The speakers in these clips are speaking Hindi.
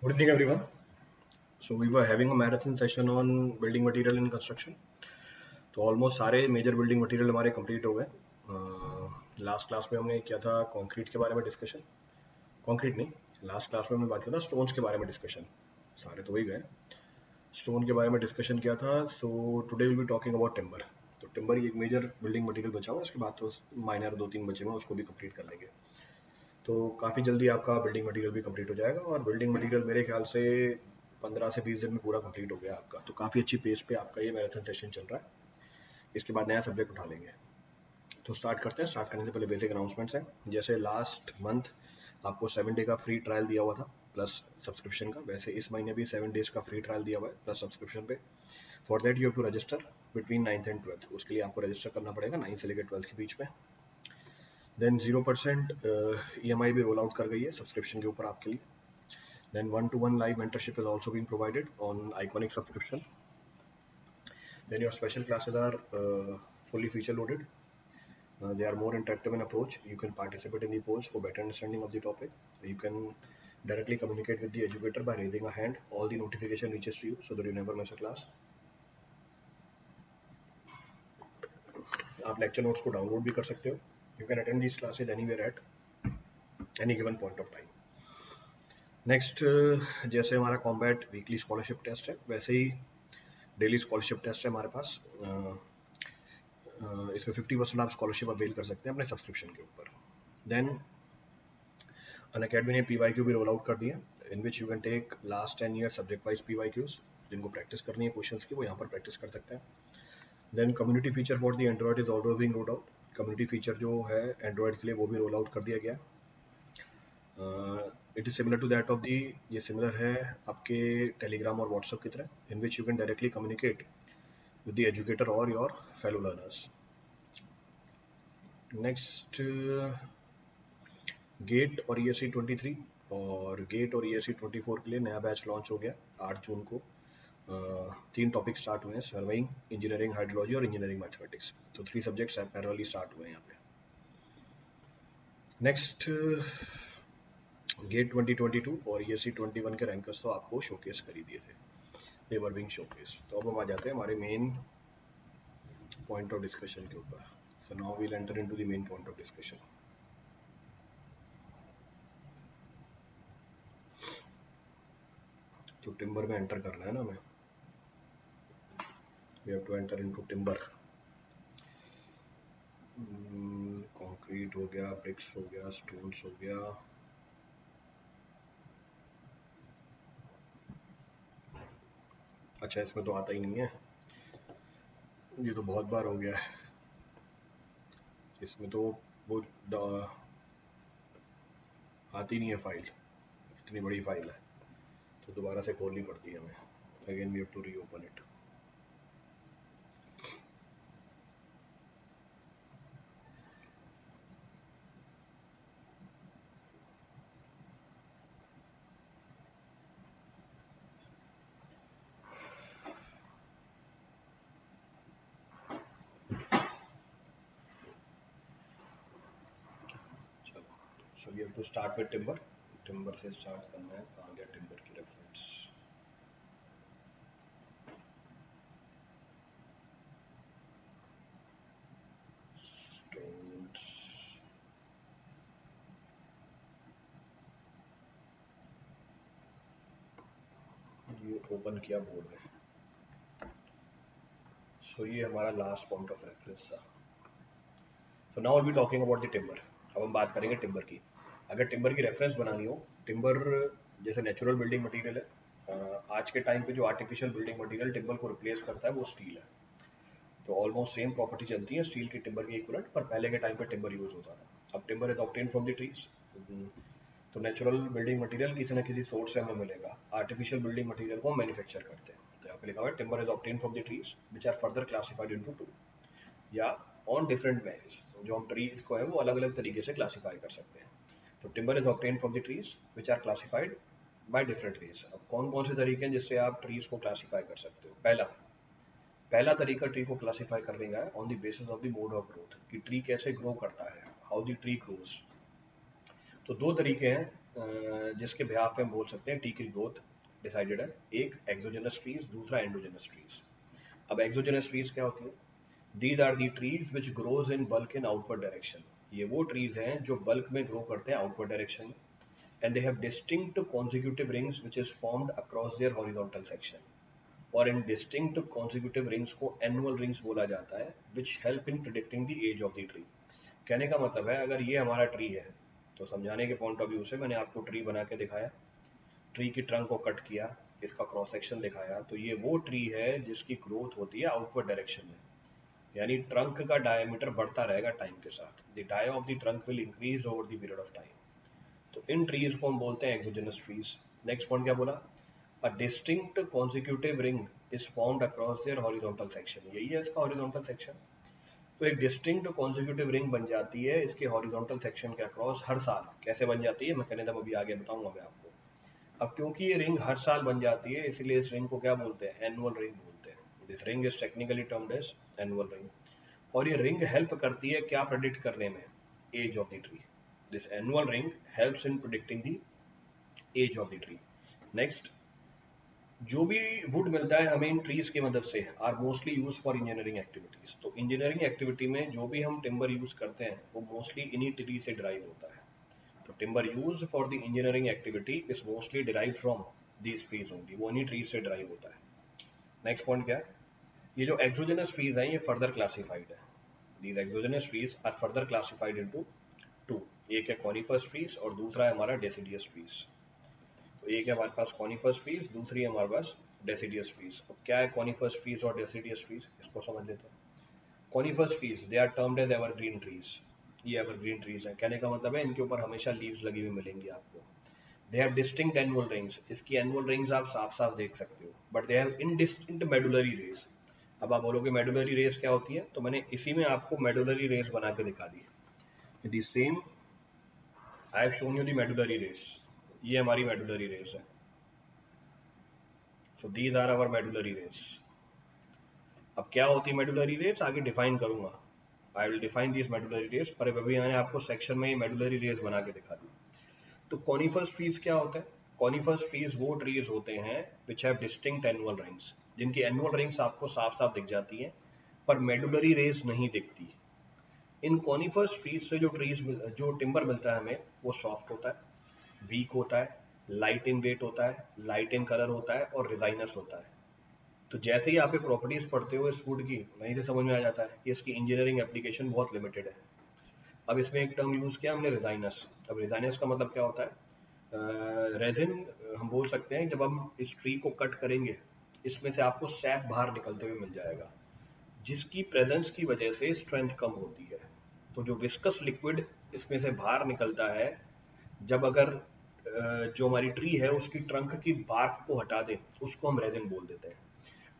Good evening, everyone. So we were having a marathon session on building material in construction. तो ऑलमोस्ट सारे मेजर बिल्डिंग मटेरियल हमारे कंप्लीट हो गए. लास्ट क्लास में हमने किया था कंक्रीट के बारे में डिस्कशन. कंक्रीट नहीं, लास्ट क्लास में हमने बात किया था स्टोन्स के बारे में डिस्कशन. सारे तो हो ही गए. स्टोन के बारे में डिस्कशन किया था. So today will be talking about timber. तो टिम्बर एक मेजर बिल्डिंग मटेरियल बचा हुआ, उसके बाद तो माइनर 2-3 बचे हुए, उसको भी कंप्लीट कर लेंगे. तो काफ़ी जल्दी आपका बिल्डिंग मटेरियल भी कंप्लीट हो जाएगा. और बिल्डिंग मटेरियल मेरे ख्याल से 15 से 20 दिन में पूरा कंप्लीट हो गया आपका. तो काफ़ी अच्छी पेस पे आपका ये मैराथन सेशन चल रहा है. इसके बाद नया सब्जेक्ट उठा लेंगे. तो स्टार्ट करते हैं. स्टार्ट करने से पहले बेसिक अनाउंसमेंट्स हैं. जैसे लास्ट मंथ आपको 7 डे का फ्री ट्रायल दिया हुआ था प्लस सब्सक्रिप्शन का, वैसे इस महीने भी 7 डेज का फ्री ट्रायल दिया हुआ है प्लस सब्सक्रिप्शन पे. For that you have to register between 9th and 12th. उसके लिए आपको रजिस्टर करना पड़ेगा 9 से लेकर 12th के बीच में. देन 0% EMI भी रोल आउट कर गई है सब्सक्रिप्शन के ऊपर आपके लिए. Then one-to-one live mentorship is also being provided on Iconic subscription. Then your special classes are fully feature loaded. They are more interactive in approach. You can participate in the polls for better understanding of the topic. You can directly communicate with the educator by raising a hand. All the notification reaches to you so that you never miss a class. आप lecture notes को download भी कर सकते हो. You can attend these classes anywhere at any given point of time. Next, जैसे हमारा कॉम्बैट वीकली स्कॉलरशिप टेस्ट है, वैसे ही डेली स्कॉलरशिप टेस्ट है हमारे पास. इसमें 50% आप स्कॉलरशिप अवेल कर सकते हैं अपने सब्सक्रिप्शन के ऊपर. देन अनअकैडमी ने PYQ भी रोल आउट कर दिया, in which you can take last 10 year subject wise PYQs. जिनको प्रैक्टिस करनी है क्वेश्चंस की, वो यहाँ पर प्रैक्टिस कर सकते हैं. Then community feature for the Android is also being rolled out. Community feature जो है एंड्रॉइड के लिए वो भी रोल आउट कर दिया गया. It is similar to that of the, ये सिमिलर है आपके टेलीग्राम और व्हाट्सएप की तरह, in which you can directly communicate with the educator और your fellow learners. Next, GATE और ESE 23 और गेट और ESE 24 के लिए नया बैच लॉन्च हो गया 8 जून को. 3 टॉपिक स्टार्ट हुए हैं, सर्वेइंग, इंजीनियरिंग हाइड्रोलॉजी और इंजीनियरिंग मैथमेटिक्स. तो 3 सब्जेक्ट्स पैरेलली स्टार्ट हुए हैं यहाँ पे. नेक्स्ट, गेट 2022 और ESE 21 के रैंकर्स तो आपको शोकेस कर ही दिए थे. दे वर बीइंग शोकेस. तो अब हम आ जाते हैं हमारे मेन पॉइंट ऑफ डिस्कशन के ऊपर. So now we will enter into the main point of discussion. तो टिम्बर में एंटर करना है ना हमें. We have to enter into timber. Concrete हो गया, ब्रिक्स हो गया, स्टोन्स हो गया. अच्छा, इसमें तो आता ही नहीं है, ये तो बहुत बार हो गया है. इसमें तो वो आती नहीं है फाइल, इतनी बड़ी फाइल है, तो दोबारा से खोलनी पड़ती है हमें. Again we have to reopen it. चलो, so we have to start with timber. Timber से स्टार्ट करना है. कहाँ गया टिम्बर की रेफरेंस? स्टोन्स. ये ओपन किया बोर्ड में. सो ये हमारा लास्ट पॉइंट ऑफ रेफरेंस था. So now will be talking about the timber. अब हम बात करेंगे टिम्बर की. अगर टिम्बर की रेफरेंस बनानी हो, टिम्बर जैसे नेचुरल बिल्डिंग मटेरियल है, आज के टाइम पे जो आर्टिफिशियल बिल्डिंग मटेरियल टिम्बर को रिप्लेस करता है वो स्टील है. तो ऑलमोस्ट सेम प्रॉपर्टी चलती है स्टील की टिम्बर की इक्विवेलेंट, पर पहले के टाइम पे टिम्बर यूज होता था. अब timber is obtain from the trees. तो नेचुरल बिल्डिंग मटेरियल किसी न किसी सोर्स से हमें मिलेगा. आर्टिफिशियल बिल्डिंग मटेरियल को हम मैन्युफैक्चर करते हैं. तो यहाँ पे लिखा हुआ है timber is obtain from the trees which are further classified into 2 या ऑन डिफरेंट वेज. जो हम ट्रीज को है वो अलग अलग तरीके से क्लासीफाई कर सकते हैं. तो timber is obtain from the trees which are classified by different ways. अब कौन कौन से तरीके हैं जिससे आप ट्रीज को क्लासीफाई कर सकते हो? पहला तरीका ट्री को क्लासीफाई करने का है on the basis of the mode of growth, कि ट्री कैसे ग्रो करता है, हाउ द ट्री ग्रोज. तो 2 तरीके हैं जिसके बिहाफ पे हम बोल सकते हैं टी की ग्रोथ डिसाइडेड है। एक एक्सोजेनस ट्रीज, दूसरा एंडोजेनस ट्रीज। अब एक्सोजेनस ट्रीज क्या होती है? These are the trees which grows in bulk in outward direction. ये वो ट्रीज हैं जो बल्क में ग्रो करते हैं आउटवर्ड डायरेक्शन में, and they have distinct consecutive rings which is formed across their horizontal section. और इन डिस्टिंक्ट कॉन्जिक्यूटिव रिंग्स को एनुअल रिंग्स बोला जाता है, which help in predicting the age of the tree. कहने का मतलब है अगर ये हमारा ट्री है तो समझाने के पॉइंट ऑफ व्यू से मैंने आपको ट्री बना के दिखाया, ट्री की ट्रंक को कट किया, इसका क्रॉस सेक्शन दिखाया, तो ये वो ट्री है जिसकी ग्रोथ होती है आउटवर्ड डायरेक्शन में, यानी ट्रंक का डायमीटर बढ़ता रहेगा टाइम के साथ। The dia of the trunk will increase over the period of time. तो इन ट्रीज को हम बोलते हैं एक्सोजेनस ट्रीज। नेक्स्ट पॉइंट क्या बोला? A distinct consecutive ring is formed across their horizontal section. यही है इसका हॉरिजॉन्टल सेक्शन। तो एक डिस्टिंक्ट कॉन्जिक्यूटिव रिंग बन जाती है इसके हॉरिजॉन्टल सेक्शन के अक्रॉस हर साल। कैसे बन जाती है मैकेनिज्म अभी आगे बताऊंगा मैं आपको। अब क्योंकि ये रिंग हर साल बन जाती है इसीलिए इस रिंग को क्या बोलते हैं? एनुअल रिंग बोलते हैं। This ring is technically termed as annual ring. और ये रिंग हेल्प करती है क्या प्रेडिक्ट करने में? Age of the tree. This annual ring helps in predicting the age of the tree. Next, जो भी वुड मिलता है हमें इन ट्रीज की मदद से are mostly use for engineering activities. तो इंजीनियरिंग एक्टिविटी में जो भी हम टिम्बर यूज करते हैं वो मोस्टली इन्हीं ट्री से ड्राइव होता है। तो timber use for the engineering activity is mostly derived from these trees only, वो इन्हीं ट्रीज से ड्राइव होता है। नेक्स्ट पॉइंट क्या है? ये जो एक्सोजेनस ट्रीज हैं ये फर्दर क्लासिफाइड है। These exogenous trees are further classified into two. एक है कॉनिफरस ट्रीज और दूसरा है हमारा डेसिडियस ट्रीज। तो एक है हमारे पास कॉनिफरस ट्रीज, दूसरी है हमारे पास डेसिडियस ट्रीज। अब क्या है कॉनिफरस ट्रीज और डेसिडियस ट्रीज, इसको समझ लेते हैं। Coniferous trees they are termed as evergreen trees. ये एवरग्रीन ट्रीज है, कहने का मतलब है इनके ऊपर हमेशा लीव्स लगी हुई मिलेंगी आपको। दे हैव डिस्टिंक्ट एनुअल रिंग्स। इसकी एनुअल रिंग्स आप साफ साफ देख सकते हो, but they have indistinct medullary rays. अब आप बोलोगे मेडुलरी रेस क्या होती है, तो मैंने इसी में आपको मेडुलरी रेस बना के दिखा दी। The same I have shown you the medullary rays. ये हमारी मेडुलरी रेस है। So these are our medullary rays. अब क्या होती है मेडुलरी रेस आगे डिफाइन करूंगा। I will define this medullary rays, पर अभी मैंने आपको सेक्शन में ये मेडुलरी रेस बना के दिखा दी। तो कॉनिफरस ट्रीज क्या होता है? कॉनिफरस ट्रीज वो ट्रीज होते हैं which have distinct annual rings, जिनकी एनुअल रिंग्स आपको साफ साफ दिख जाती हैं पर मेडुलरी रेस नहीं दिखती। इन कॉनिफरस ट्रीज से जो टिम्बर मिलता है हमें वो सॉफ्ट होता है, वीक होता है, लाइट इन वेट होता है, लाइट इन कलर होता है और रिजाइनस होता है। तो जैसे ही आप ये प्रॉपर्टीज पढ़ते हो इस वुड की, वहीं से समझ में आ जाता है कि इसकी इंजीनियरिंग एप्लीकेशन बहुत लिमिटेड है। अब इसमें एक टर्म यूज किया हमने, रिजाइनस। अब रिजाइनस का मतलब क्या होता है? रेजिन हम बोल सकते हैं, जब हम इस ट्री को कट करेंगे इसमें से आपको सैप बाहर निकलते हुए मिल जाएगा, जिसकी प्रेजेंस की वजह से स्ट्रेंथ कम होती है। तो जो विस्कस लिक्विड इसमें से बाहर निकलता है, जब अगर जो हमारी ट्री है उसकी ट्रंक की बार्क को हटा दें, उसको हम रेजिन बोल देते हैं।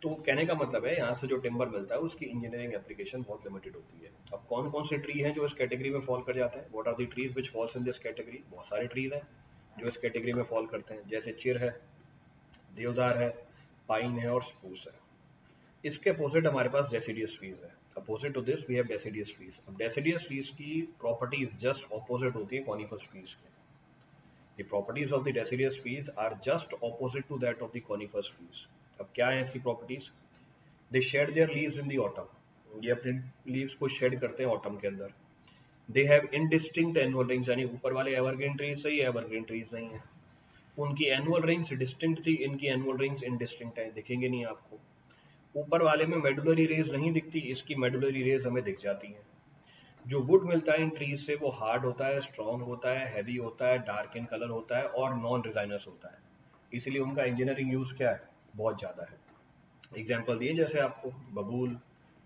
तो कहने का मतलब है यहाँ से जो टिम्बर मिलता है उसकी इंजीनियरिंग एप्लीकेशन बहुत लिमिटेड होती है। अब कौन कौन से ट्री हैं जो इस कैटेगरी में फॉल कर जाते हैं? What are the trees which falls in this category? बहुत सारे ट्रीज हैं जो इस कैटेगरी में फॉल करते हैं, जैसे चिर है, देवदार है, पाइन है और स्प्रूस है। इसके अपोजिट हमारे पास डेसिडियस ट्रीज है। Opposite to this we have deciduous trees. अब डेसिडियस ट्रीज की प्रॉपर्टीज जस्ट ऑपोजिट होती है कॉनिफरस ट्रीज के। The properties of the deciduous trees are just opposite to that of the coniferous trees. अब क्या है इसकी properties? They shade there leaves in the autumn. ये अपने लीव्स को शेड करते हैं ऑटम के अंदर। They have indistinct annual rings, यानी ऊपर वाले एवरग्रीन ट्रीज से ये एवरग्रीन ट्रीज नहीं है। उनकी एनुअल रिंग्स डिस्टिंक्ट थी, इनकी एनुअल रिंग्स इनडिस्टिंक्ट है, दिखेंगे नहीं आपको। ऊपर वाले में मेडुलरी रेज नहीं दिखती, इसकी मेडुलरी रेज हमें दिख जाती हैं। जो वुड मिलता है इन ट्रीज से वो हार्ड होता है, स्ट्रॉन्ग होता है, हैवी होता है, डार्क इन कलर होता है और नॉन रिजाइनस होता है। इसीलिए उनका इंजीनियरिंग यूज क्या है? बहुत ज़्यादा है। एग्जाम्पल दिए जैसे आपको, बबूल,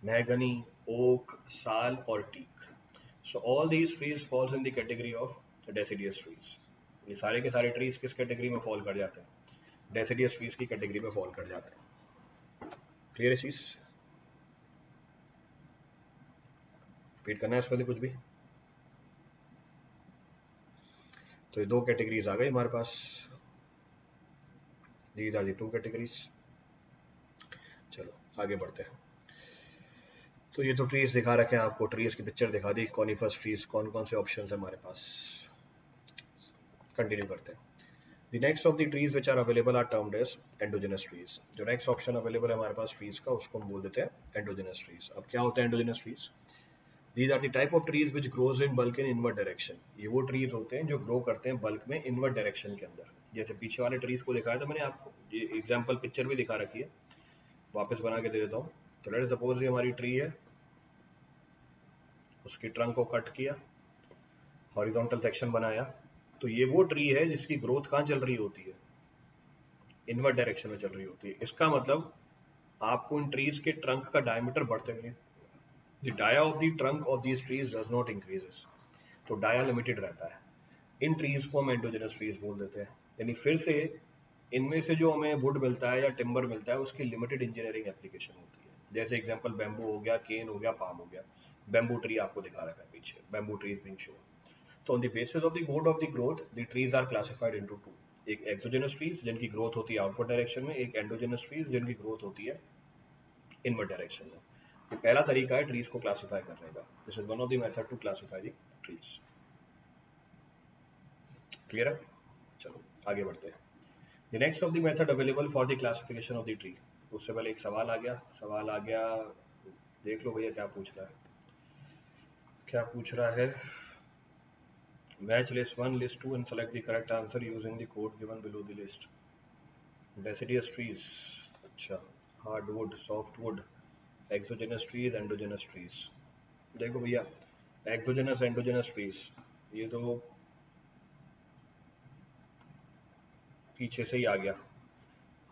महगनी, ओक, साल और teak. So all these trees falls in the category of deciduous trees. ये सारे के सारे ट्रीज किस कैटेगरी में फॉल कर जाते हैं? डेसिडियस ट्रीज की कैटेगरी में फॉल कर जाते हैं। क्लियर है चीज? रिपीट करना है इसमें से कुछ भी? तो ये दो कैटेगरीज आ गई हमारे पास। These are the two categories. चलो आगे बढ़ते हैं। तो ये तो ट्रीज दिखा रखे हैं आपको, ट्रीज की पिक्चर दिखा दी, कॉनिफरस ट्रीज कौन कौन से ऑप्शन है हमारे पास। कंटिन्यू करते हैं। The next of the trees which are available are termed as endogenous trees. जो next option available है हमारे पास trees का, उसको हम बोल देते हैं endogenous trees. अब क्या होता है endogenous trees? These are the type of trees which grows in bulk in inward direction. ये वो trees होते हैं जो grow करते हैं bulk में inward direction के अंदर। जैसे पीछे वाले trees को दिखाया था मैंने आपको, ये example picture भी दिखा रखी है, वापस बना के दे देता हूँ। तो लेट्स सपोज ये हमारी ट्री है, उसकी ट्रंक को कट किया, हॉरिजॉन्टल सेक्शन बनाया, तो ये वो ट्री है जिसकी ग्रोथ कहाँ चल रही होती है, इनवर्ड डायरेक्शन में चल रही होती है। इसका मतलब आपको इन ट्रीज के ट्रंक का डायमीटर बढ़ते हुए, the dia of the trunk of these trees does not increases, तो डाया लिमिटेड रहता है। इन ट्रीज को हम एंडोजेनस ट्रीज बोल देते हैं। यानी फिर से इनमें से जो हमें वुड मिलता है या टिम्बर मिलता है उसकी लिमिटेड इंजीनियरिंग एप्लीकेशन होती है। जैसे एग्जांपल बैम्बू हो गया, केन हो गया, पाम हो गया। बैम्बू ट्री आपको दिखा रखा है पीछे, बैम्बू ट्रीज बीइंग शोन। तो on the basis of the mode of the growth the trees are classified into two, एक एक्सोजेनस ट्रीज जिनकी ग्रोथ होती है आउटवर्ड डायरेक्शन में, एक एंडोजेनस ट्रीज जिनकी ग्रोथ होती है इनवर्ड डायरेक्शन में। ये पहला तरीका है ट्रीज को क्लासिफाई करने का। This is one of the method to classify the trees. Clear है? चलो आगे बढ़ते हैं। The next of the method available for the classification of the tree. उससे पहले एक सवाल आ गया, देख लो भैया क्या पूछ रहा है। Match list 1, list 2 and select the correct answer using the code given below the list. Deciduous trees, अच्छा, hardwood, softwood, exogenous trees, endogenous trees। देखो भैया, exogenous endogenous trees ये तो पीछे से ही आ गया।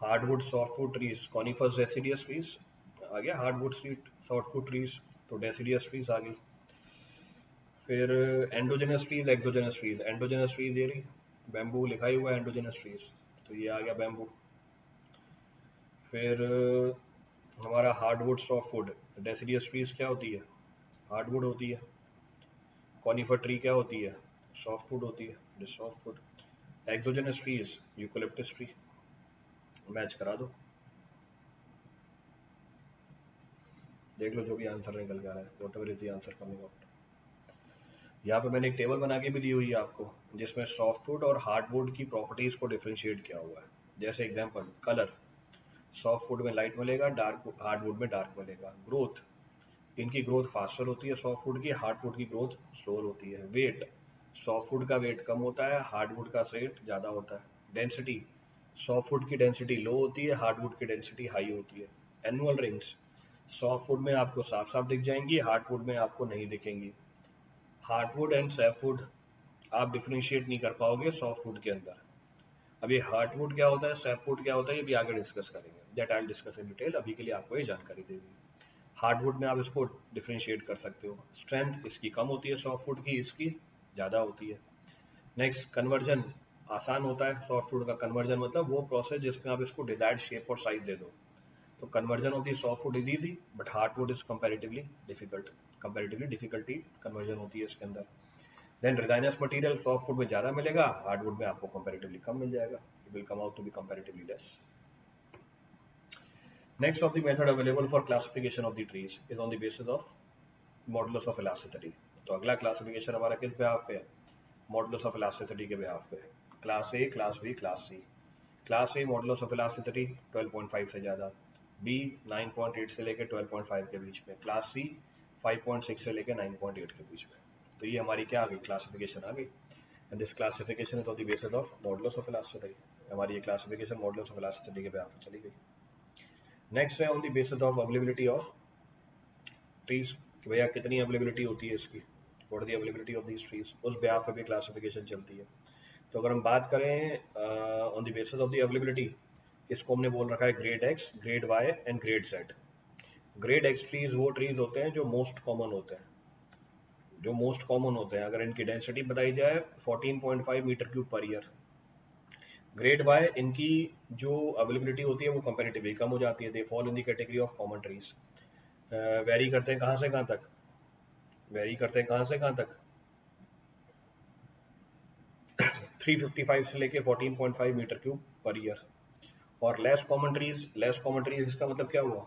Hardwood softwood trees, conifers deciduous trees आ गया, हार्डवुड सॉफ्टवुड ट्रीज तो डेसिडियस ट्रीज आ गई। फिर endogenous trees, exogenous trees. Endogenous trees ये रही, बैम्बू लिखा ही हुआ है एंडोजेनस ट्रीज, तो ये आ गया बैम्बू। फिर हमारा हार्डवुड सॉफ्टवुड, डेसिडियस ट्रीज क्या होती है, हार्डवुड होती है। कॉनिफर ट्री क्या होती है, सॉफ्टवुड होती है, softwood. Exogenous trees, eucalyptus tree. Match करा दो, देख लो जो भी आंसर निकल के आ रहा है, what ever is the answer coming out. यहाँ पे मैंने एक टेबल बना के भी दी हुई है आपको, जिसमें सॉफ्टवुड और हार्डवुड की प्रॉपर्टीज को डिफरेंशिएट किया हुआ है। जैसे एग्जांपल, कलर, सॉफ्टवुड में लाइट मिलेगा, डार्क हार्डवुड में डार्क मिलेगा। ग्रोथ, इनकी ग्रोथ फास्टर होती है सॉफ्टवुड की, हार्डवुड की ग्रोथ स्लोअर होती है। वेट, सॉफ्टवुड का वेट कम होता है, हार्डवुड का वेट ज़्यादा होता है। डेंसिटी, सॉफ्टवुड की डेंसिटी लो होती है, हार्डवुड की डेंसिटी हाई होती है। एनुअल रिंग्स, सॉफ्टवुड में आपको साफ साफ दिख जाएंगी, हार्डवुड में आपको नहीं दिखेंगी। हार्डवुड एंड सैपवुड आप डिफरेंशिएट नहीं कर पाओगे सॉफ्टवुड के अंदर। अब ये हार्डवुड क्या होता है, सैपवुड क्या होता है, ये भी आगे डिस्कस करेंगे, that I will discuss in detail. अभी के लिए आपको ये जानकारी दे दी। हार्डवुड में आप इसको डिफरेंशिएट कर सकते हो, स्ट्रेंथ इसकी कम होती है सॉफ्टवुड की, इसकी ज़्यादा होती है। नेक्स्ट, कन्वर्जन आसान होता है सॉफ्टवुड का। कन्वर्जन मतलब वो प्रोसेस जिसमें आप इसको डिजायर्ड शेप और साइज दे दो। तो conversion of the softwood is easy, but hardwood is comparatively difficult. Comparatively difficulty conversion होती है इसके अंदर। देन रेजाइनस मटेरियल सॉफ्टवुड में ज़्यादा मिलेगा, हार्डवुड में आपको कंपैरेटिवली कम मिल जाएगा। It will come out to be comparatively less. Next of the method available for classification of the trees is on the basis of modulus of elasticity। तो अगला क्लासिफिकेशन हमारा किस बेहाफ पे है, मॉडुलस ऑफ इलास्टिसिटी के बेहाफ पे। Class A, class B, class C. Class A modulus of elasticity 12.5 से ज़्यादा, बी 9.8 से लेकर 12.5 के बीच में, क्लास सी 5.6 से लेकर 9.8 के बीच में। तो ये हमारी क्या आ गई, क्लासिफिकेशन आ गई। And this classification is on the basis of modulus of elasticity. हमारी ये क्लासिफिकेशन मॉडुलस ऑफ इलास्टिसिटी के बेहाफ पे चली गई। नेक्स्ट है on the basis of availability of trees, कि भैया कितनी अवेलेबिलिटी होती है इसकी, what the availability of these trees, उस बेहाफ पे भी क्लासिफिकेशन चलती है। तो अगर हम बात करें on the basis of the availability, इसको हमने बोल रखा है grade X, grade Y and grade Z. Grade X trees वो ट्रीज होते हैं जो मोस्ट कॉमन होते हैं, अगर इनकी डेंसिटी बताई जाए 14.5 metre cube per year. Grade Y, इनकी जो अवेलेबिलिटी होती है वो कंपेरेटिवली कम हो जाती है, they fall in the category of common trees. Very करते हैं कहाँ से कहाँ तक, 355 से लेके 14.5 मीटर क्यूब पर ईयर। और लेस कॉमन ट्रीज इसका मतलब क्या हुआ,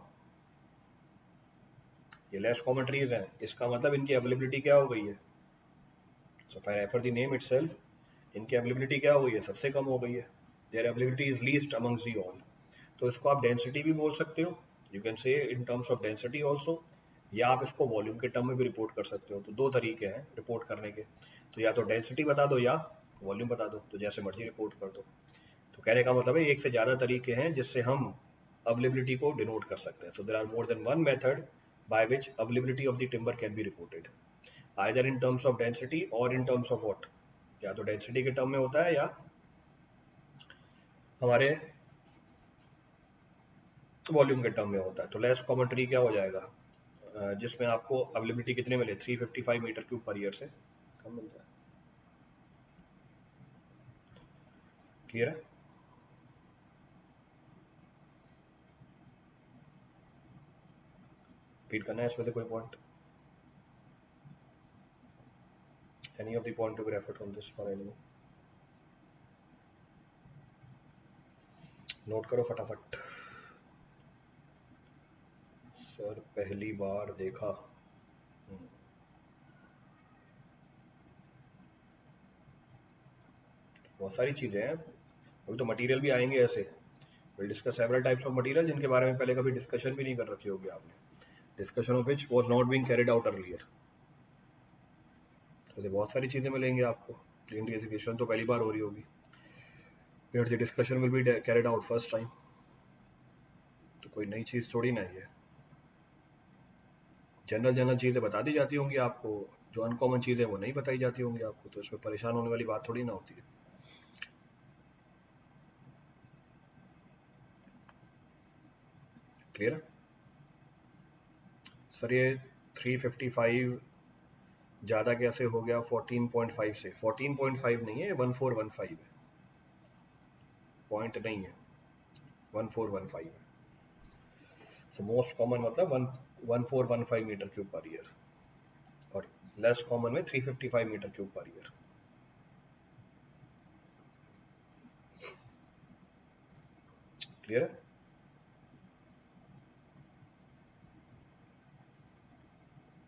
ये लेस कॉमन ट्रीज हैं, इसका मतलब इनकी अवेलेबिलिटी क्या हो गई है। So for the name itself, इनकी अवेलेबिलिटी क्या हो गई है, सबसे कम हो गई है, their availability is least amongst the all. तो इसको आप डेंसिटी भी बोल सकते हो, you can say in terms of density also, या आप इसको वॉल्यूम के टर्म में भी रिपोर्ट कर सकते हो। तो दो तरीके हैं रिपोर्ट करने के, तो या तो डेंसिटी बता दो या वॉल्यूम बता दो, तो जैसे मर्जी रिपोर्ट कर दो। तो कहने का मतलब है एक से ज़्यादा तरीके हैं जिससे हम अवेलेबिलिटी को डिनोट कर सकते हैं। So there are more than one method by which availability of the timber can be reported, either in terms of density और इन टर्म्स ऑफ व्हाट, या तो डेंसिटी के टर्म में होता है या हमारे वॉल्यूम के टर्म में होता है। तो लेस कॉमन ट्री क्या हो जाएगा, जिसमें आपको अवेलेबिलिटी कितने मिले, 355 मीटर क्यूब पर ईयर से कम मिलता है। क्लियर है? रिपीट करना है इसमें से कोई point, any of the point to be refer from this for any, note करो फटाफट। सर पहली बार देखा, बहुत सारी चीज़ें हैं, अभी तो मटेरियल भी आएंगे ऐसे, will discuss several types of material जिनके बारे में पहले कभी डिस्कशन भी नहीं कर रखी होगी आपने, discussion of which was not being carried out earlier. तो बहुत सारी चीज़ें मिलेंगी आपको, जिनकी एजुकेशन तो पहली बार हो रही होगी, फिर the discussion will be carried out first time. तो कोई नई चीज़ थोड़ी ना है ये, जनरल जनरल चीज़ें बता दी जाती होंगी आपको, जो अनकॉमन चीज़ें वो नहीं बताई जाती होंगी आपको, तो इसमें परेशान होने वाली बात थोड़ी ना होती है। क्लियर है? सर ये 355 ज़्यादा कैसे हो गया 14.5 से, 14.5 नहीं है, 1415 है, पॉइंट नहीं है, 1415 है। सो मोस्ट कॉमन मतलब 1415 मीटर क्यूब पर ईयर, और लेस कॉमन में 355 metre cube per year. Clear है?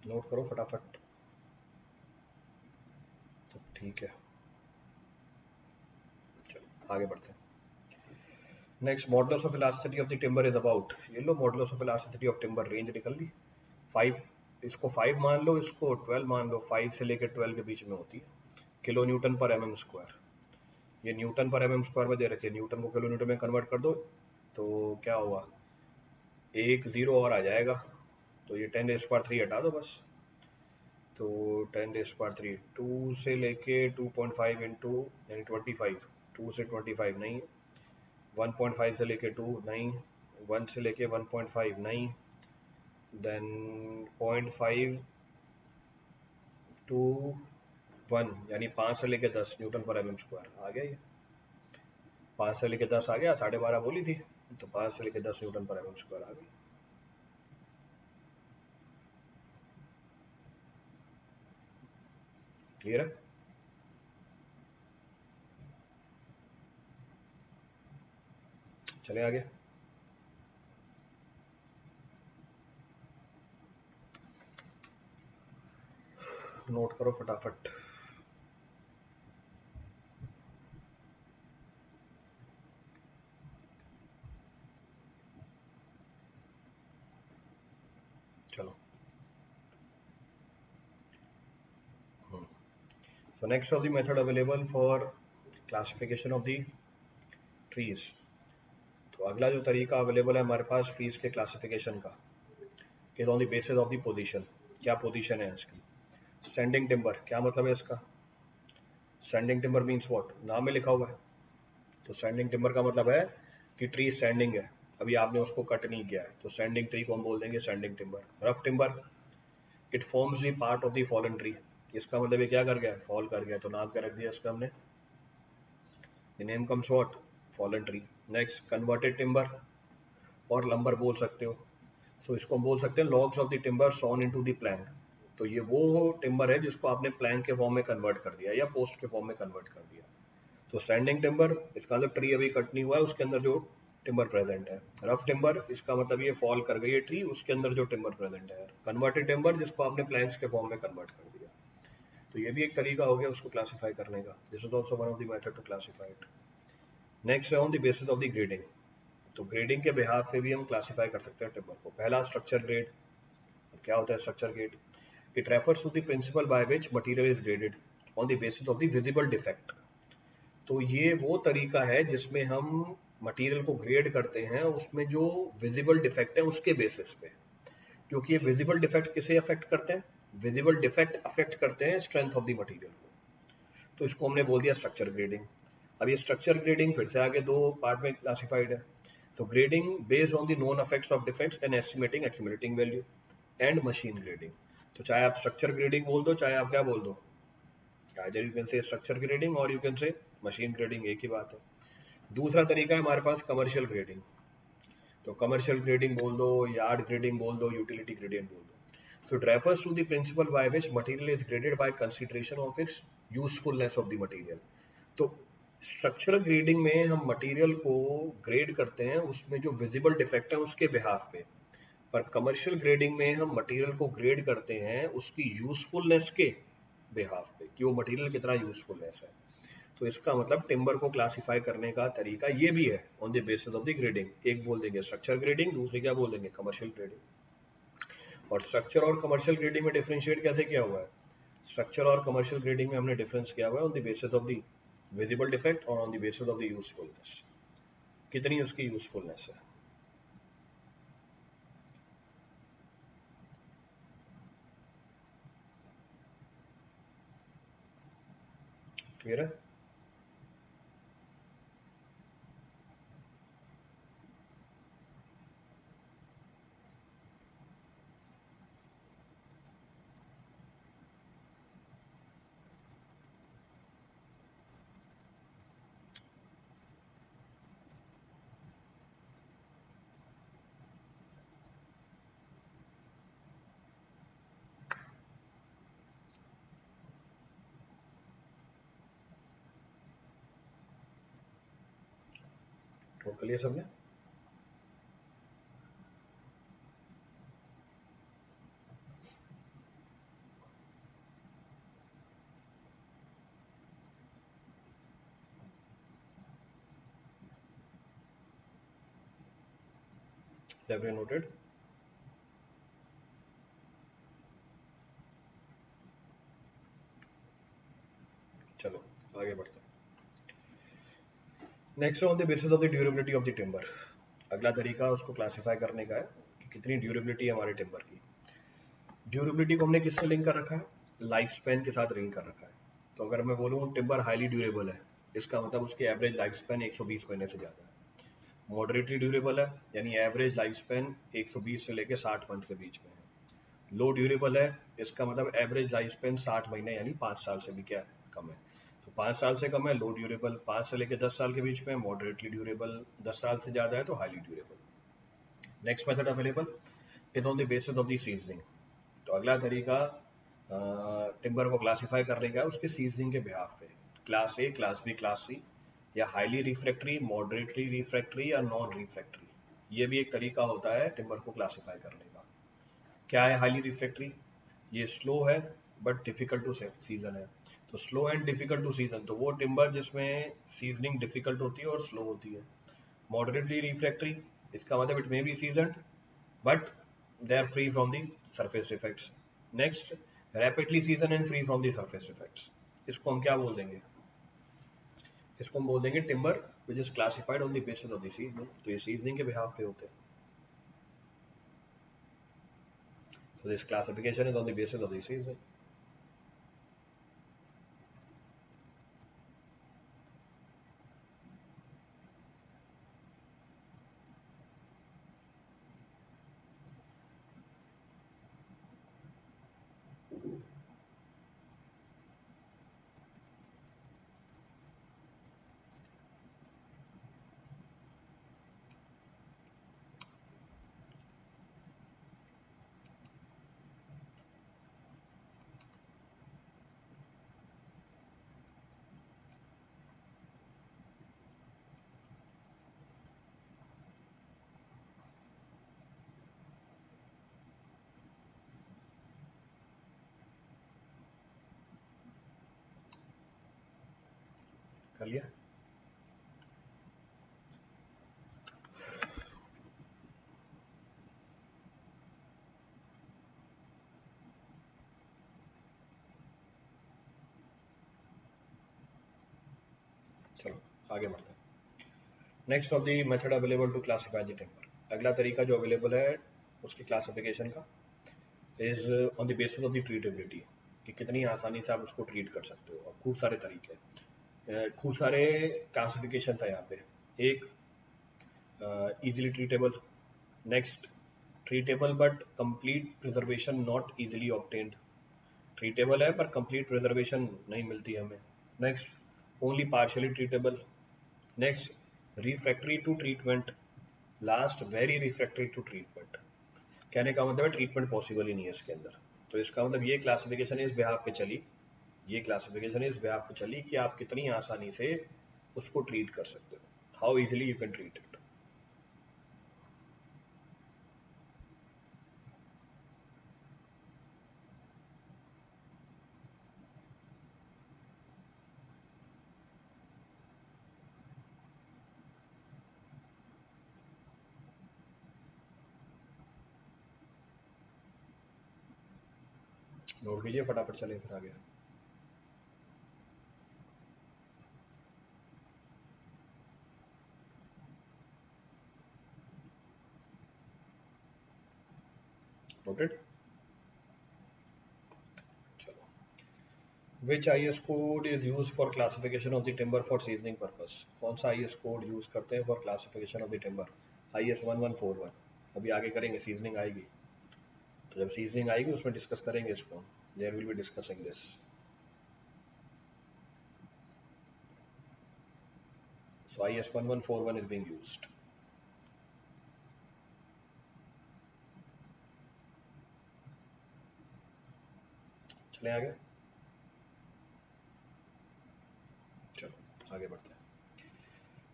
नोट करो फटाफट। तो ठीक है, चलो आगे बढ़ते हैं। Next, modulus of elasticity of the timber is about, ये लो modulus of elasticity of timber, range निकल ली 5, इसको 5 मान लो, इसको 12 मान लो, 5 से लेकर 12 के बीच में होती है, किलो न्यूटन पर एम एम स्क्वायर। ये न्यूटन पर एम एम स्क्वायर में दे रखे, न्यूटन को किलो न्यूटन में कन्वर्ट कर दो, तो क्या होगा, एक जीरो और आ जाएगा, तो ये 10⁻³ हटा दो बस, तो 10⁻³ 2 से लेके 2.5 इंटू यानी 25, 2 से 25 नहीं, 1.5 से लेके 2 नहीं, 1 से लेके 1.5 नहीं, देन 0.5 टू 1 यानी 5 से लेके 10 न्यूटन पर एम एम स्क्वायर आ गया ये, 5 से लेके 10 आ गया, 12.5 बोली थी, तो 5 से लेके 10 न्यूटन पर एम एम स्क्वायर आ गई। क्लियर है? चले आगे। नोट करो फटाफट। चलो, so next of the method available for classification of the trees, तो अगला जो तरीका अवेलेबल है हमारे पास ट्रीज के क्लासिफिकेशन का, is on the basis of the position. क्या पोजीशन है इसकी? स्टैंडिंग टिम्बर, क्या मतलब है इसका? स्टैंडिंग टिम्बर मीन्स व्हाट, नाम में लिखा हुआ है। तो स्टैंडिंग टिम्बर का मतलब है कि ट्री स्टैंडिंग है, अभी आपने उसको कट नहीं किया है, तो स्टैंडिंग ट्री को हम बोल देंगे standing timber. Rough timber, it forms the part of the fallen tree, इसका मतलब ये क्या कर गया, फॉल कर गया, तो नाम क्या रख दिया इसका हमने, the name comes what, fallen tree। next, converted timber और lumber बोल सकते हो, so इसको हम बोल सकते हैं logs of the timber sawn into the plank। तो ये वो टिम्बर है जिसको आपने प्लैंक के फॉर्म में कन्वर्ट कर दिया या पोस्ट के फॉर्म में कन्वर्ट कर दिया। तो स्टैंडिंग टिम्बर, इसका मतलब ट्री अभी कट नहीं हुआ है, उसके अंदर जो टिम्बर प्रेजेंट है। रफ टिम्बर, इसका मतलब ये फॉल कर गई है ट्री, उसके अंदर जो टिम्बर प्रेजेंट है। कन्वर्टेड टिम्बर, जिसको आपने प्लैंक्स के फॉर्म में कन्वर्ट कर दिया। तो ये भी एक तरीका हो गया उसको क्लासिफाई करने का. This is also one of the method to classify it. Next है on the basis of the grading. तो ग्रेडिंग के बिहाफ पे भी हम क्लासिफाई कर सकते हैं टिम्बर को. पहला स्ट्रक्चर ग्रेड. क्या होता है structure grade? It refers to the principle by which material is graded on the basis of the visible defect. तो ये वो तरीका है जिसमें हम मटेरियल को ग्रेड करते हैं उसमें जो विजिबल डिफेक्ट है उसके बेसिस पे. क्योंकि ये विजिबल डिफेक्ट किसे अफेक्ट करते हैं? विजिबल डिफेक्ट अफेक्ट करते हैं स्ट्रेंथ ऑफ द मटेरियल को. तो इसको हमने बोल दिया स्ट्रक्चर ग्रेडिंग. अब ये स्ट्रक्चर ग्रेडिंग फिर से आगे दो पार्ट में क्लासिफाइड है. तो grading based on the known effects of defects and estimating accumulating value and machine grading. तो चाहे आप स्ट्रक्चर ग्रेडिंग बोल दो चाहे आप क्या बोल दो, either you can say structure grading or you can say machine grading, एक ही बात है. दूसरा तरीका है हमारे पास कमर्शियल ग्रेडिंग. तो कमर्शियल ग्रेडिंग बोल दो, यार्ड ग्रेडिंग बोल दो, यूटिलिटी ग्रेडिंग बोल दो. So it refers to the principle by which material is graded by consideration of its usefulness of the material. तो स्ट्रक्चरल ग्रेडिंग में हम मटेरियल को ग्रेड करते हैं उसमें जो विजिबल डिफेक्ट है उसके बिहाफ पे. पर कमर्शियल ग्रेडिंग में हम मटेरियल को ग्रेड करते हैं उसकी यूजफुलनेस के बिहाफ पे कि वो मटेरियल कितना यूजफुलनेस है. तो इसका मतलब टिम्बर को क्लासिफाई करने का तरीका ये भी है on the basis of the grading. एक बोल देंगे स्ट्रक्चर ग्रेडिंग, दूसरी क्या बोल देंगे कमर्शियल ग्रेडिंग. और स्ट्रक्चर और कमर्शियल ग्रेडिंग में डिफरेंशिएट कैसे किया हुआ है? स्ट्रक्चर और कमर्शियल ग्रेडिंग में हमने डिफरेंस किया हुआ है on the basis of the visible defect और on the basis of the usefulness, कितनी उसकी यूजफुलनेस है. क्लियर है? नोट कर लिया सबने? Have you noted? चलो आगे बढ़ते हैं. Next on the basis of the durability of the timber. अगला तरीका उसको क्लासिफाई करने का है कि कितनी ड्यूरेबिलिटी है हमारे टिम्बर की. ड्यूरेबिलिटी को हमने किससे लिंक कर रखा है? लाइफ स्पैन के साथ लिंक कर रखा है. तो अगर मैं बोलूँ टिम्बर हाईली ड्यूरेबल है, इसका मतलब उसकी एवरेज लाइफ स्पैन 120 महीने से ज़्यादा है. मॉडरेटली ड्यूरेबल है यानी एवरेज लाइफ स्पैन 120 से लेकर 60 मंथ के बीच में है. लो ड्यूरेबल है, इसका मतलब एवरेज लाइफ स्पैन 60 महीने यानी 5 साल से भी क्या है कम है. तो 5 साल से कम है लो ड्यूरेबल, 5 से लेकर 10 साल के बीच में मॉडरेटली ड्यूरेबल, 10 साल से ज़्यादा है तो highly durable. Next method available is on the basis of the seasoning. तो अगला तरीका टिम्बर को क्लासिफाई करने का है उसके सीजनिंग के बिहाफ पे. Class A, class B, class C, या हाईली रिफ्रैक्टरी, मॉडरेटली रिफ्रैक्टरी या नॉन रिफ्रैक्टरी. ये भी एक तरीका होता है टिम्बर को क्लासिफाई करने का. क्या है हाईली रिफ्रैक्टरी? ये स्लो है बट डिफिकल्ट टू सीजन है. तो slow and difficult to season, तो वो टिम्बर जिसमें सीजनिंग डिफिकल्ट होती है और स्लो होती है. मॉडरेटली रिफ्रैक्टरी, इसका मतलब it may be season but they are free from the surface effects. Next, rapidly season and free from the surface effects. इसको हम क्या बोल देंगे? इसको हम बोल देंगे timber which is classified on the basis of the seasoning. तो ये सीजनिंग के बिहाफ पे होते हैं. So this classification is on the basis of the season. कर लिया? चलो आगे बढ़ते हैं। Next of the method available to classify the timber. अगला तरीका जो अवेलेबल है उसकी क्लासिफिकेशन का is on the basis of the treatability, कि कितनी आसानी से आप उसको ट्रीट कर सकते हो। अब खूब सारे तरीके खूब सारे क्लासिफिकेशन था यहाँ पे। एक easily treatable, next treatable but complete preservation not easily obtained, treatable है पर कंप्लीट प्रिजर्वेशन नहीं मिलती हमें। Next only partially treatable, next refractory to treatment, last very refractory to treatment. कहने का मतलब है ट्रीटमेंट पॉसिबल ही नहीं है इसके अंदर। तो इसका मतलब ये क्लासिफिकेशन इस बिहाफ पे चली, ये क्लासिफिकेशन इस बिहाफ पे चली कि आप कितनी आसानी से उसको ट्रीट कर सकते हो, how easily you can treat it. Note कीजिए फटाफट, चले फिर आगे। नोटेड? चलो, विच IS code is use for classification of the timber for seasoning purpose. कौन सा IS कोड यूज करते हैं for classification of the timber? IS 1141। अभी आगे करेंगे, सीजनिंग आएगी तो जब सीजनिंग आएगी उसमें डिस्कस करेंगे इसको, there will be discussing this. So IS 1141 is being used. चलें आगे। चलो आगे बढ़ते हैं।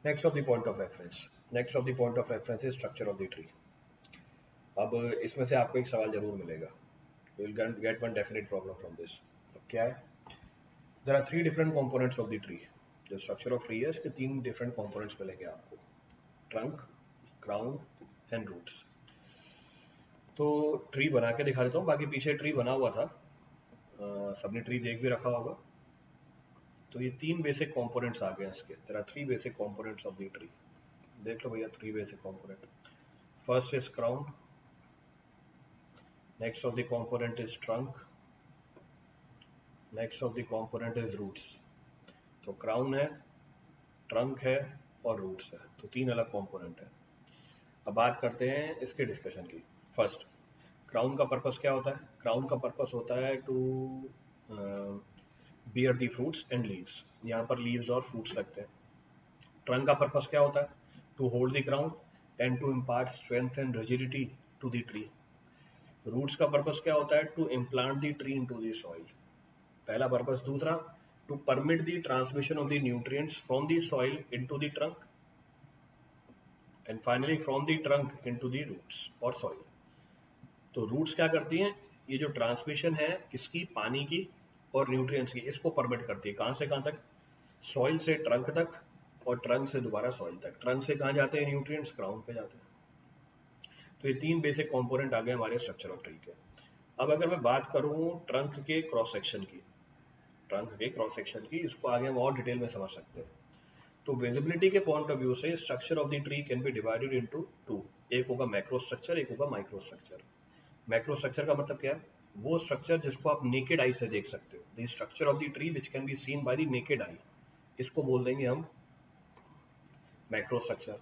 Next of the point of reference, next of the point of reference is structure of the tree. अब इसमें से आपको एक सवाल जरूर मिलेगा, you will get one definite problem from this। अब क्या है? there are three different components of the tree। जो structure of tree है इसके तीन different components मिलेंगे आपको, trunk, crown and roots। तो ट्री बना के दिखा देता हूँ, बाकी पीछे ट्री बना हुआ था, सबने ट्री देख भी रखा होगा। तो ये तीन बेसिक कंपोनेंट्स आ गए इसके, there are three basic components of the tree। देख लो भैया, three basic component। first is crown, next of the component is trunk, next of the component is roots। तो क्राउन है, ट्रंक है और रूट्स है, तो तीन अलग कंपोनेंट है। अब बात करते हैं इसके डिस्कशन की। फर्स्ट, क्राउन का पर्पस क्या होता है? क्राउन का पर्पस होता है to bear the fruits and leaves, यहाँ पर लीव्स और फ्रूट्स लगते हैं। ट्रंक का पर्पस क्या होता है? To hold the crown and to impart strength and rigidity to the tree. Roots का पर्पस क्या होता है? To implant the tree into the soil, पहला पर्पस। दूसरा, to permit the transmission of the nutrients from the soil into the trunk and finally from the trunk into the roots or soil। तो रूट्स क्या करती हैं? ये जो ट्रांसमिशन है किसकी? पानी की और न्यूट्रिएंट्स की, इसको परमिट करती है। कहाँ से कहाँ तक? सॉइल से ट्रंक तक और ट्रंक से दोबारा सॉइल तक। ट्रंक से कहाँ जाते हैं न्यूट्रिएंट्स? क्राउन पे जाते हैं। तो ये तीन बेसिक कंपोनेंट आ गए हमारे स्ट्रक्चर ऑफ ट्री के। अब अगर मैं बात करूँ ट्रंक के क्रॉस सेक्शन की, ट्रंक के क्रॉस सेक्शन की, इसको आगे हम और डिटेल में समझ सकते हैं। तो विजिबिलिटी के पॉइंट ऑफ व्यू से structure of the tree can be divided into two. एक होगा मैक्रो स्ट्रक्चर, एक होगा माइक्रो स्ट्रक्चर। मैक्रो स्ट्रक्चर का मतलब क्या है? वो स्ट्रक्चर जिसको आप नेकेड आई से देख सकते हो, the structure of the tree which can be seen by the naked eye, इसको बोल देंगे हम मैक्रो स्ट्रक्चर।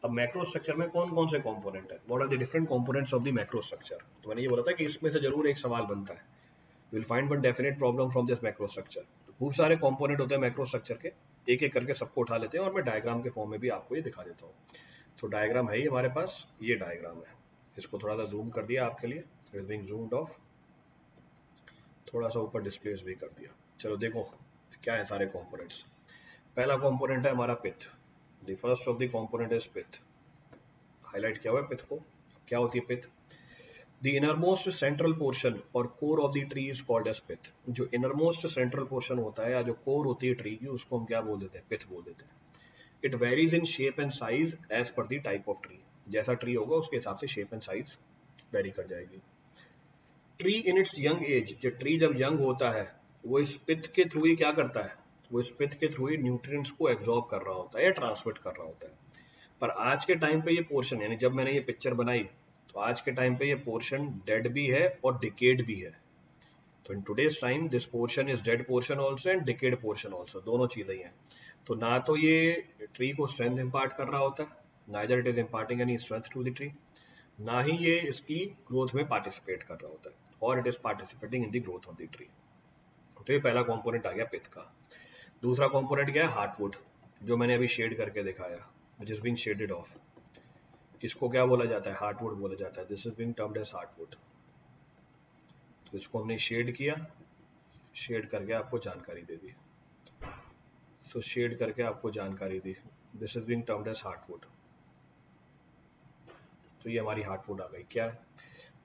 अब मैक्रो स्ट्रक्चर में कौन कौन से कंपोनेंट है? What are the different components of the macro structure? तो मैंने ये बोला था कि इसमें से जरूर एक सवाल बनता है, you will find one definite problem from this macro structure. तो खूब सारे कंपोनेंट होते हैं मैक्रो स्ट्रक्चर के, एक एक करके सबको उठा लेते हैं और मैं डायग्राम के फॉर्म में भी आपको ये दिखा देता हूँ। तो डायग्राम है ही हमारे पास, ये डायग्राम है, इसको थोड़ा सा जूम कर दिया आपके लिए, it is being zoomed of, थोड़ा सा ऊपर डिस्प्लेस भी कर दिया। चलो देखो क्या है सारे कंपोनेंट्स। पहला कंपोनेंट है हमारा pith, the first of the component is pith. Highlight किया हुआ है पिथ को। क्या होती है pith? The innermost central portion और core of the tree is called as pith. जो इनरमोस्ट सेंट्रल पोर्शन होता है या जो कोर होती है ट्री की, उसको हम क्या बोल देते हैं? पिथ बोल देते हैं। It varies in shape and size as per the type of tree. जैसा ट्री होगा उसके हिसाब से शेप एंड साइज वेरी कर जाएगी। Tree in its young age, जो ट्री जब यंग होता है वो इस पिथ के थ्रू ही क्या करता है? वो इस पिथ के थ्रू ही न्यूट्रिएंट्स को एब्जॉर्ब कर रहा होता है या ट्रांसमिट कर रहा होता है। पर आज के टाइम पे ये पोर्शन, यानी जब मैंने ये पिक्चर बनाई, तो आज के टाइम पे ये पोर्शन डेड भी है और डिकेड भी है। तो in today's time this portion is dead portion also and decade portion also, दोनों चीजें ही हैं। तो ना तो ये ट्री को स्ट्रेंथ इम्पार्ट कर रहा होता है, neither it is imparting any strength to the tree, ना ही ये इसकी ग्रोथ में पार्टिसिपेट कर रहा होता है, और it is participating in the growth of the tree. तो ये पहला कंपोनेंट आ गया पिथ का। दूसरा कंपोनेंट क्या है? हार्टवुड, जो मैंने अभी शेड करके दिखाया, which is being shaded off. इसको क्या बोला जाता है? हार्टवुड बोला जाता है। This is being termed as heartwood. तो इसको हमने शेड किया, शेड करके आपको जानकारी दे दी। सो शेड करके आपको जानकारी दी, this is being termed as heartwood. तो ये हमारी हार्टवुड आ गई। क्या है?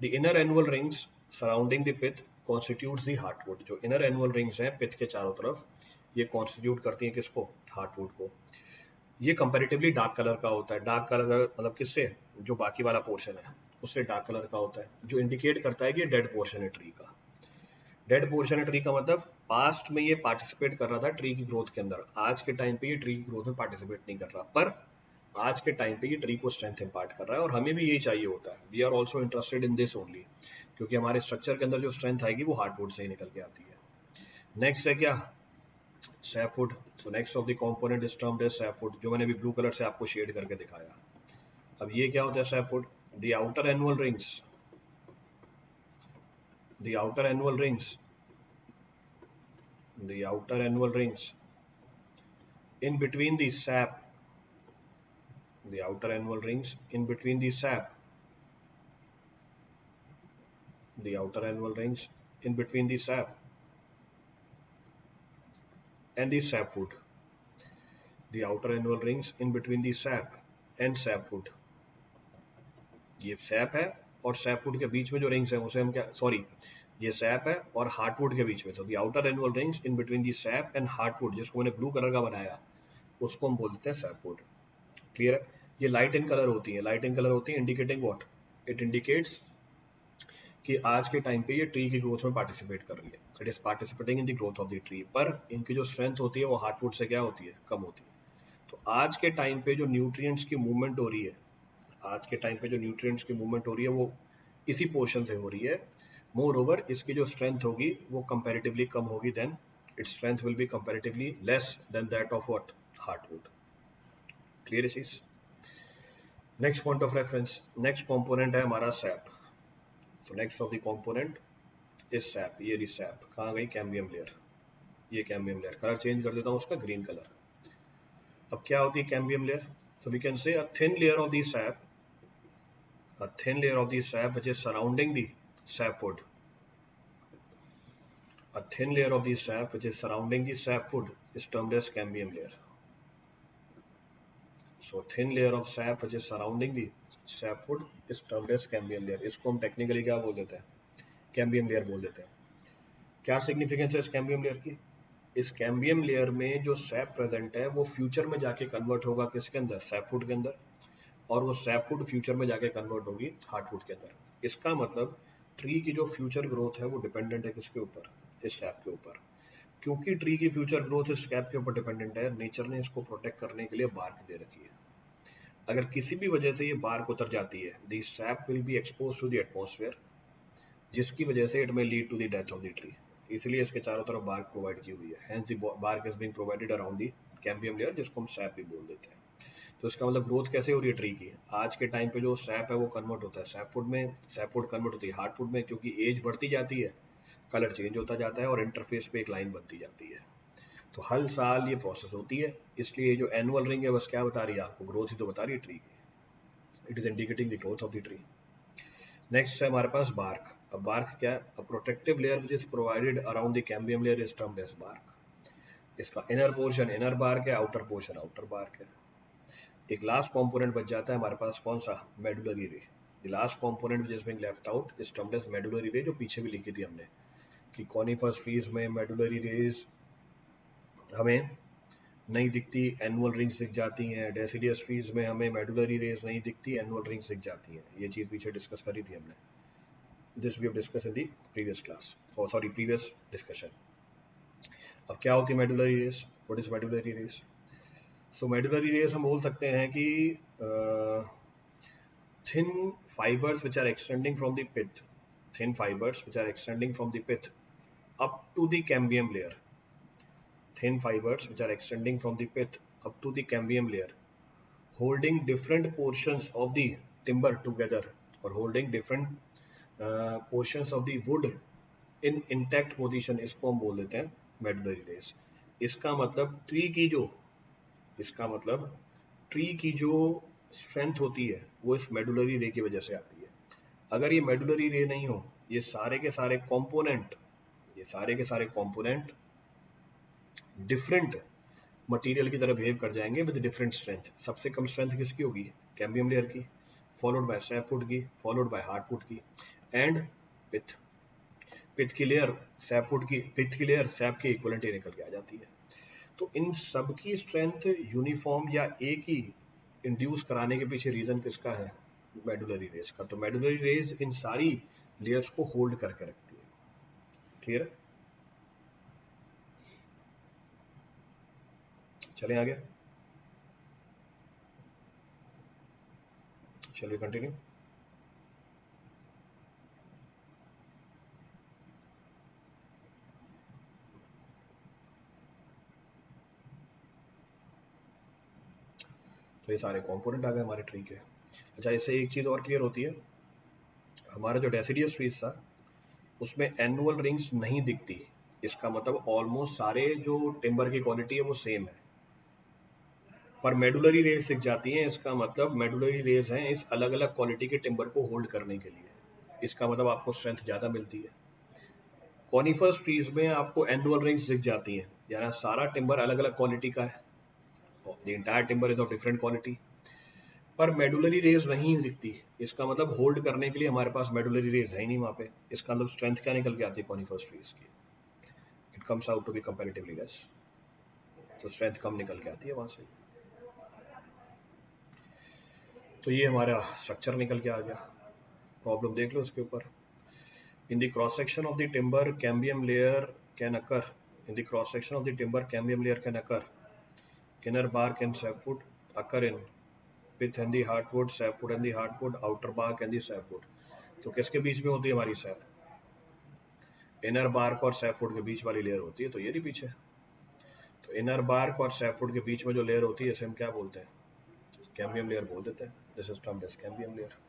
The inner annual rings surrounding the pith constitutes the heartwood. जो इनर एनुअल रिंग्स हैं पिथ के चारों तरफ, ये कॉन्स्टिट्यूट करती हैं किसको? हार्टवुड को। ये कंपैरेटिवली डार्क कलर का होता है। डार्क कलर मतलब किससे? जो बाकी वाला पोर्शन है उससे डार्क कलर का होता है, जो इंडिकेट करता है कि डेड पोर्शन है ट्री का। डेड पोर्शन है ट्री का मतलब पास्ट में ये पार्टिसिपेट कर रहा था ट्री की ग्रोथ के अंदर, आज के टाइम पे ये ट्री की ग्रोथ में पार्टिसिपेट नहीं कर रहा, पर आज के टाइम पे ये ट्री को स्ट्रेंथ इम्पार्ट कर रहा है, और हमें भी यही चाहिए होता है। We are also interested in this only, क्योंकि हमारे स्ट्रक्चर के अंदर जो स्ट्रेंथ आएगी वो हार्डवुड से ही निकल के आती है। नेक्स्ट है क्या? सैपवुड। तो next of the component is termed as sapwood, जो मैंने अभी ब्लू कलर से आपको शेड करके दिखाया। अब ये क्या होता है sapwood? The outer annual rings, the outer annual rings, the outer annual rings in between the sap, the outer annual rings in between the sap, the outer annual rings in between the sap and the sapwood, the outer annual rings in between the sap and sapwood। ये सैप है और सैपवुड के बीच में जो रिंग्स है उसे हम क्या, सॉरी, ये सैप है और हार्टवुड के बीच में, तो the outer annual rings in between the SAP and heartwood, जिसको मैंने ब्लू कलर का बनाया, उसको हम बोलते हैं सैपवुड। क्लियर है? ये लाइट इन कलर होती है। लाइट इन कलर होती है इंडिकेटिंग व्हाट? इट इंडिकेट्स कि आज के टाइम पे ये ट्री की ग्रोथ में पार्टिसिपेट कर रही है, it is participating in the growth of the tree, पर इनकी जो स्ट्रेंथ होती है वो हार्टवुड से क्या होती है? कम होती है। तो आज के टाइम पे जो न्यूट्रिएंट्स की मूवमेंट हो रही है, आज के टाइम पे जो न्यूट्रिएंट्स की मूवमेंट हो रही है वो इसी पोर्शन से हो रही है। मोर ओवर इसकी जो स्ट्रेंथ होगी वो कंपैरेटिवली कम होगी, then its strength will be comparatively less than that of what? Heartwood. Clear is? Next point of reference, next component है हमारा सैप। तो next of the component is sap. ये रही सैप, कहाँ गई? Cambium layer. ये कैम्बियम लेयर, कलर चेंज कर देता हूँ उसका, ग्रीन कलर। अब क्या होती है cambium layer? So we can say a thin layer of the sap, a thin layer of the sap which is surrounding the sapwood, a thin layer of the sap which is surrounding the sapwood is termed as cambium layer. So thin layer of sap which is surrounding the sapwood is termed as cambium layer. इसको हम टेक्निकली क्या बोल देते हैं? कैम्बियम लेयर बोल देते हैं। क्या सिग्निफिकेंस है इस कैम्बियम लेयर की? इस कैम्बियम लेयर में जो सैप प्रेजेंट है वो फ्यूचर में जाके कन्वर्ट होगा किसके अंदर? सैपवुड के अंदर, और वो सैपवुड फ्यूचर में जाके कन्वर्ट होगी हार्टवुड के अंदर। इसका मतलब ट्री की जो फ्यूचर ग्रोथ है वो डिपेंडेंट है किसके ऊपर? इस सैप के ऊपर। क्योंकि ट्री की फ्यूचर ग्रोथ इस सैप के ऊपर डिपेंडेंट है, नेचर ने इसको प्रोटेक्ट करने के लिए बार्क दे रखी है। अगर किसी भी वजह से ये बार्क उतर जाती है, the sap will be expose to the atmosphere, जिसकी वजह से it may lead to the death of the tree. इसलिए इसके चारों तरफ बार्क प्रोवाइड की हुई है, hence the bark is being provided around the cambium layer, जिसको हम सैप भी बोल देते हैं। तो इसका मतलब ग्रोथ कैसे हो रही है ट्री की? आज के टाइम पे जो सैप है वो कन्वर्ट होता है सैपवुड में, सैपवुड कन्वर्ट होती है हार्टवुड में, क्योंकि एज बढ़ती जाती है, कलर चेंज होता जाता है और इंटरफेस पे एक लाइन बनती जाती है। तो हर साल ये प्रोसेस होती है, इसलिए जो एनुअल रिंग है बस क्या बता रही है आपको? ग्रोथ ही तो बता रही है ट्री की। It is indicating the growth of the tree. Next है हमारे पास बार्क। अब बार्क क्या है? A protective layer which is provided around the cambium layer is termed as bark. इसका इनर पोर्शन इनर बार्क है, आउटर पोर्शन आउटर बार्क है। एक लास्ट कंपोनेंट बच जाता है हमारे पास, कौन सा? मेडुला गिरी। The last component which is being left out is termed as medullary ray, जो पीछे भी लिखी थी हमने कि कॉनिफरस ट्रीज में मेडुलरी रेज हमें नहीं दिखती, एनुअल रिंग्स दिख जाती हैं। डेसिडियस ट्रीज में हमें मेडुलरी रेज नहीं दिखती, एनुअल रिंग्स दिख जाती हैं। ये चीज़ पीछे डिस्कस करी थी हमने, this we have discuss in the previous class, और सॉरी प्रीवियस डिस्कशन। अब क्या होती है medullary rays? What is medullary rays? So medullary rays हम बोल सकते हैं कि thin fibers which are extending from the pith, thin fibers which are extending from the pith up to the cambium layer, thin fibers which are extending from the pith up to the cambium layer, holding different portions of the timber together or holding different portions of the wood in intact position, इसको हम बोल देते हैं medullary rays। इसका मतलब ट्री की जो स्ट्रेंथ होती है वो इस मेडुलरी रे की वजह से आती है। अगर ये मेडुलरी रे नहीं हो, ये सारे के सारे कंपोनेंट डिफरेंट मटेरियल की तरह बिहेव कर जाएंगे विद डिफरेंट स्ट्रेंथ। सबसे कम स्ट्रेंथ किसकी होगी? कैम्बियम लेयर की, फॉलोड बाय सैपवुड की, फॉलोड बाय हार्डवुड की, एंड पिथ की लेयर सैप के इक्विवेलेंट ही निकल के आ जाती है। तो इन सब की स्ट्रेंथ यूनिफॉर्म या एक ही इंड्यूस कराने के पीछे रीजन किसका है? मेडुलरी रेज का। तो मेडुलरी रेज इन सारी लेयर्स को होल्ड करके रखती है। क्लियर है? चलें आगे, चलिए कंटिन्यू। तो ये सारे कंपोनेंट आ गए हमारे ट्री के। अच्छा, इससे एक चीज और क्लियर होती है, हमारा जो डेसिडियस ट्रीज था उसमें एनुअल रिंग्स नहीं दिखती। इसका मतलब ऑलमोस्ट सारे जो टिम्बर की क्वालिटी है वो सेम है, पर मेडुलरी रेज दिख जाती हैं। इसका मतलब मेडुलरी रेज हैं इस अलग अलग क्वालिटी के टिम्बर को होल्ड करने के लिए। इसका मतलब आपको स्ट्रेंथ ज़्यादा मिलती है। कॉनिफरस ट्रीज में आपको एनुअल रिंग्स दिख जाती हैं, यानी सारा टिम्बर अलग अलग क्वालिटी का है, the entire timber is of different quality, पर मेडुलरी रेज नहीं दिखती। इसका मतलब होल्ड करने के लिए हमारे पास मेडुलरी रेज है ही नहीं वहाँ पे। इसका मतलब स्ट्रेंथ क्या निकल के आती है कॉनिफरस ट्रीज की? It comes out to be comparatively less, तो स्ट्रेंथ कम निकल के आती है वहाँ से। तो ये हमारा स्ट्रक्चर निकल के आ गया। प्रॉब्लम देख लो इसके ऊपर। In the cross section of the timber, cambium layer can occur. In the cross section of the timber, cambium layer can occur. Inner bark and sapwood occur in pith and the heartwood, sapwood and the heartwood, outer bark and the sapwood. तो किसके बीच में होती है हमारी सैप? इनर बार्क और सैपवुड के बीच वाली लेयर होती है, तो ये रही पीछे। तो इनर बार्क और सैपवुड के बीच में जो लेयर होती है इसे हम क्या बोलते हैं? कैम्बियम लेयर बोल देते हैं। This is termed as cambium layer.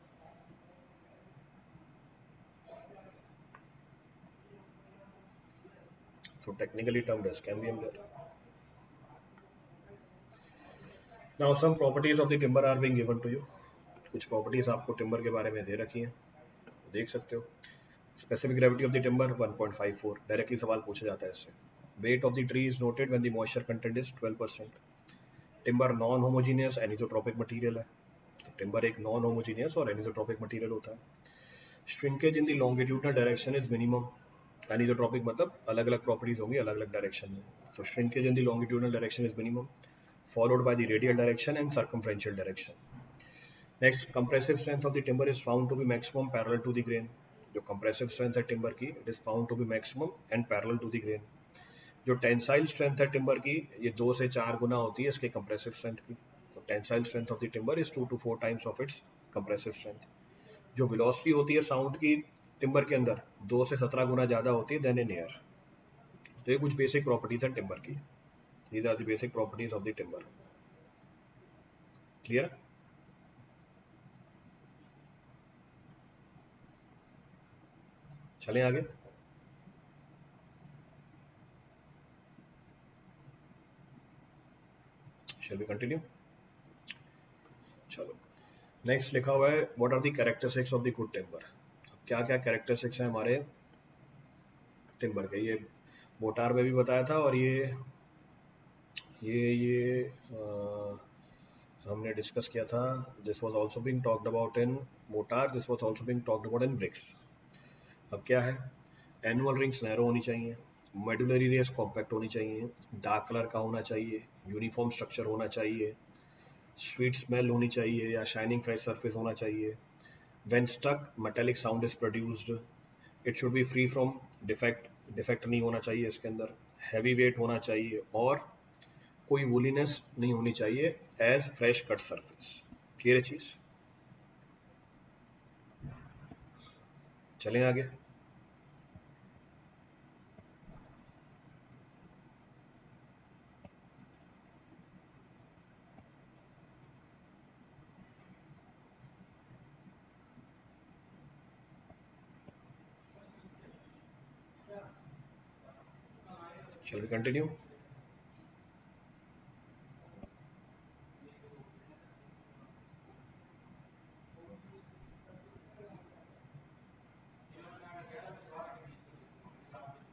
So technically termed as cambium layer. Now some properties of the timber are being given to you. कुछ प्रॉपर्टीज आपको टिम्बर के बारे में दे रखी हैं, देख सकते हो। Specific gravity of the timber 1.54, directly सवाल पूछा जाता है इससे। Weight of the tree is noted when the moisture content is 12%। Timber non homogeneous anisotropic material है, तो टिम्बर एक नॉन होमोजीनियस और एनिसोट्रोपिक मटेरियल होता है। Shrinkage in the longitudinal direction is minimum. Anisotropic मतलब अलग अलग प्रॉपर्टीज होंगी अलग अलग डायरेक्शन में, तो shrinkage in the longitudinal direction is minimum, followed by the radial direction and circumferential direction. Next, compressive strength of the timber is found to be maximum parallel to the grain. जो compressive strength है timber की, it is found to be maximum and parallel to the grain. जो tensile strength है timber की, ये 2 से 4 गुना होती है इसके compressive strength की। So tensile strength of the timber is 2 to 4 times of its compressive strength. जो velocity होती है sound की timber के अंदर 2 से 17 गुना ज़्यादा होती है than in air. तो ये कुछ basic properties हैं timber की। These are the basic properties of the timber. Clear? चलें आगे। Shall we continue? चलो, नेक्स्ट लिखा हुआ है what are the characteristics of the good timber. क्या क्या कैरेक्टरिस्टिक्स हैं हमारे टिम्बर के? ये मोटार में भी बताया था, और ये हमने डिस्कस किया था, this was also being talked about in mortar, this was also being talked about in bricks. अब क्या है, एनुअल रिंग्स नैरो होनी चाहिए, मेडुलरी रेस कॉम्पैक्ट होनी चाहिए, डार्क कलर का होना चाहिए, यूनिफॉर्म स्ट्रक्चर होना चाहिए, स्वीट स्मेल होनी चाहिए या शाइनिंग फ्रेश सरफेस होना चाहिए। When stuck metallic sound is produced, it should be free from defect, defect नहीं होना चाहिए इसके अंदर, हैवी वेट होना चाहिए और कोई वूलीनेस नहीं होनी चाहिए as fresh cut surface. Clear है चीज? चलें आगे। Shall we continue?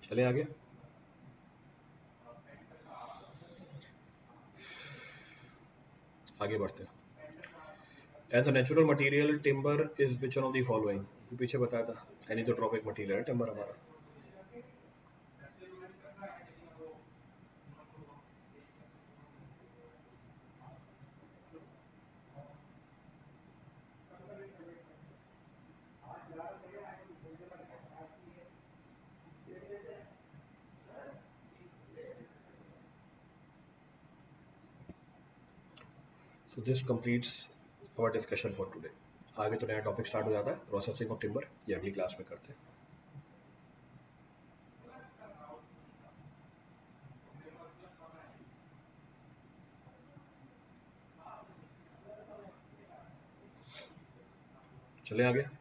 चलें आगे। आगे बढ़ते हैं। As a natural material timber is which one of the following? पीछे बताया था, एनिथोट्रोपिक मटेरियल है टिम्बर हमारा। So this completes our discussion for today. आगे तो नया टॉपिक स्टार्ट हो जाता है, प्रोसेसिंग ऑफ टिम्बर, ये अगली क्लास में करते हैं। चलें आगे।